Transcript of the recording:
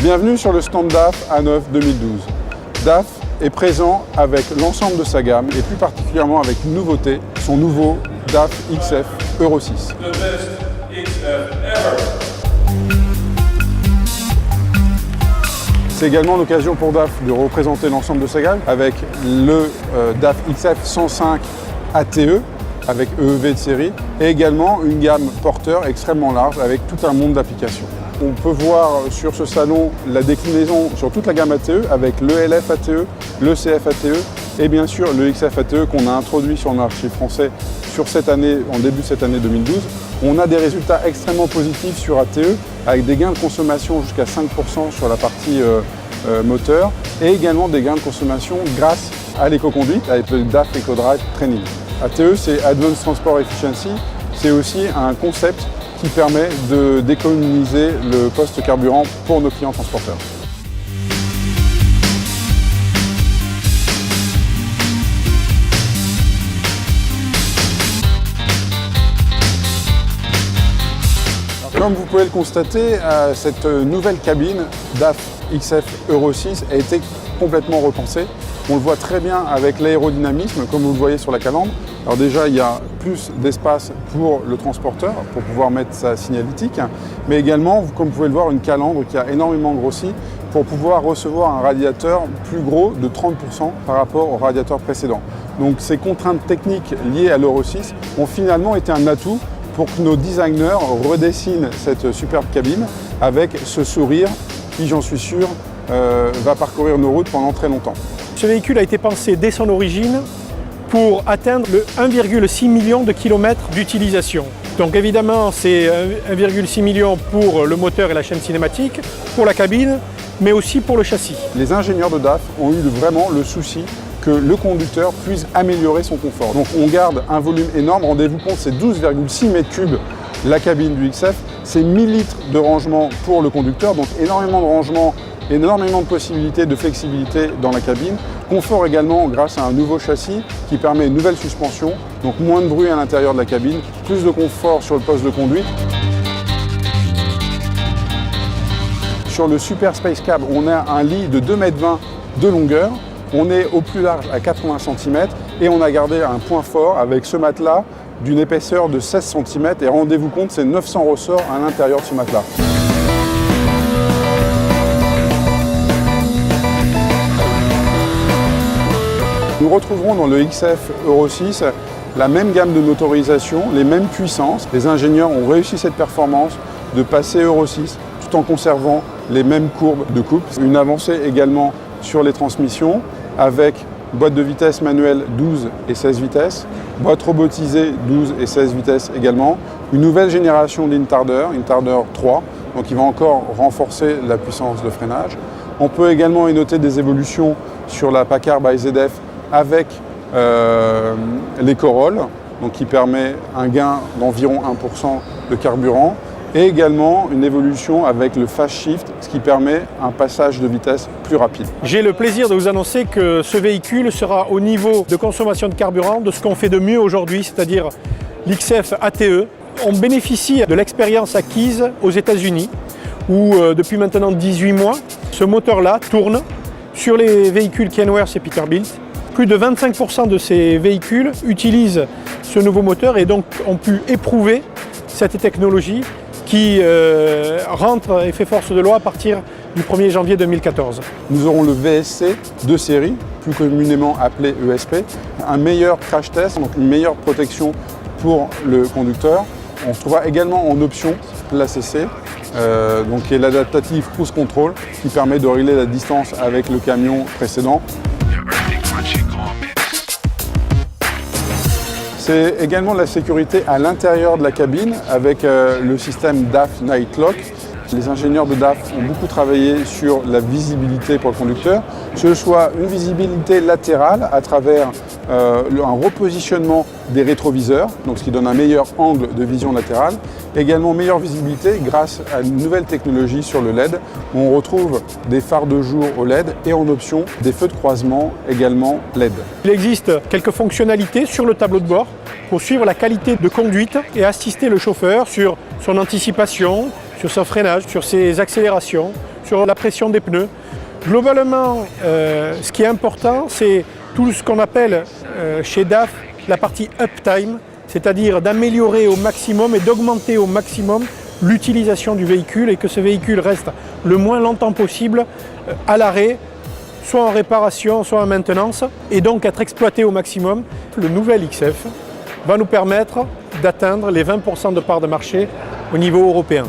Bienvenue sur le stand DAF A9 2012. DAF est présent avec l'ensemble de sa gamme et plus particulièrement avec une nouveauté, son nouveau DAF XF Euro 6. The best XF ever. C'est également l'occasion pour DAF de représenter l'ensemble de sa gamme avec le DAF XF 105 ATE avec EEV de série et également une gamme porteur extrêmement large avec tout un monde d'applications. On peut voir sur ce salon la déclinaison sur toute la gamme ATE avec le LF ATE, le CF ATE et bien sûr le XF ATE qu'on a introduit sur le marché français sur cette année, en début de cette année 2012. On a des résultats extrêmement positifs sur ATE avec des gains de consommation jusqu'à 5% sur la partie moteur et également des gains de consommation grâce à l'éco-conduite avec le DAF EcoDrive Training. ATE, c'est Advanced Transport Efficiency, c'est aussi un concept qui permet d'économiser le poste carburant pour nos clients transporteurs. Comme vous pouvez le constater, cette nouvelle cabine DAF XF Euro 6 a été complètement repensée. On le voit très bien avec l'aérodynamisme, comme vous le voyez sur la calandre. Alors déjà, il y a plus d'espace pour le transporteur, pour pouvoir mettre sa signalétique, mais également, comme vous pouvez le voir, une calandre qui a énormément grossi pour pouvoir recevoir un radiateur plus gros de 30% par rapport au radiateur précédent. Donc ces contraintes techniques liées à l'Euro 6 ont finalement été un atout pour que nos designers redessinent cette superbe cabine avec ce sourire qui, j'en suis sûr, va parcourir nos routes pendant très longtemps. Ce véhicule a été pensé dès son origine pour atteindre le 1,6 million de kilomètres d'utilisation. Donc évidemment, c'est 1,6 million pour le moteur et la chaîne cinématique, pour la cabine, mais aussi pour le châssis. Les ingénieurs de DAF ont eu vraiment le souci que le conducteur puisse améliorer son confort. Donc on garde un volume énorme, rendez-vous compte, c'est 12,6 mètres cubes la cabine du XF, c'est 1000 litres de rangement pour le conducteur, donc énormément de rangement, énormément de possibilités de flexibilité dans la cabine. Confort également grâce à un nouveau châssis qui permet une nouvelle suspension, donc moins de bruit à l'intérieur de la cabine, plus de confort sur le poste de conduite. Sur le Super Space Cab, on a un lit de 2,20 m de longueur, on est au plus large à 80 cm et on a gardé un point fort avec ce matelas d'une épaisseur de 16 cm et rendez-vous compte, c'est 900 ressorts à l'intérieur de ce matelas. Nous retrouverons dans le XF Euro 6 la même gamme de motorisation, les mêmes puissances. Les ingénieurs ont réussi cette performance de passer Euro 6 tout en conservant les mêmes courbes de coupe. Une avancée également sur les transmissions avec boîte de vitesse manuelle 12 et 16 vitesses, boîte robotisée 12 et 16 vitesses également, une nouvelle génération d'Intarder, Intarder 3, donc il va encore renforcer la puissance de freinage. On peut également y noter des évolutions sur la Packard by ZF avec l'EcoRoll, donc qui permet un gain d'environ 1% de carburant, et également une évolution avec le Fast Shift, ce qui permet un passage de vitesse plus rapide. J'ai le plaisir de vous annoncer que ce véhicule sera au niveau de consommation de carburant de ce qu'on fait de mieux aujourd'hui, c'est-à-dire l'XF ATE. On bénéficie de l'expérience acquise aux États-Unis, où depuis maintenant 18 mois, ce moteur-là tourne sur les véhicules Kenworth et Peterbilt. Plus de 25% de ces véhicules utilisent ce nouveau moteur et donc ont pu éprouver cette technologie qui rentre et fait force de loi à partir du 1er janvier 2014. Nous aurons le VSC de série, plus communément appelé ESP, un meilleur crash test, donc une meilleure protection pour le conducteur. On trouvera également en option l'ACC, donc qui est l'Adaptative Cruise Control, qui permet de régler la distance avec le camion précédent. C'est également la sécurité à l'intérieur de la cabine avec le système DAF Night Lock. Les ingénieurs de DAF ont beaucoup travaillé sur la visibilité pour le conducteur, que ce soit une visibilité latérale à travers un repositionnement des rétroviseurs, donc ce qui donne un meilleur angle de vision latérale, également meilleure visibilité grâce à une nouvelle technologie sur le LED, où on retrouve des phares de jour au LED et en option des feux de croisement également LED. Il existe quelques fonctionnalités sur le tableau de bord pour suivre la qualité de conduite et assister le chauffeur sur son anticipation, sur son freinage, sur ses accélérations, sur sur la pression des pneus. Globalement, ce qui est important, c'est tout ce qu'on appelle chez DAF la partie uptime, c'est-à-dire d'améliorer au maximum et d'augmenter au maximum l'utilisation du véhicule et que ce véhicule reste le moins longtemps possible à l'arrêt, soit en réparation, soit en maintenance, et donc être exploité au maximum. Le nouvel XF va nous permettre d'atteindre les 20% de part de marché au niveau européen.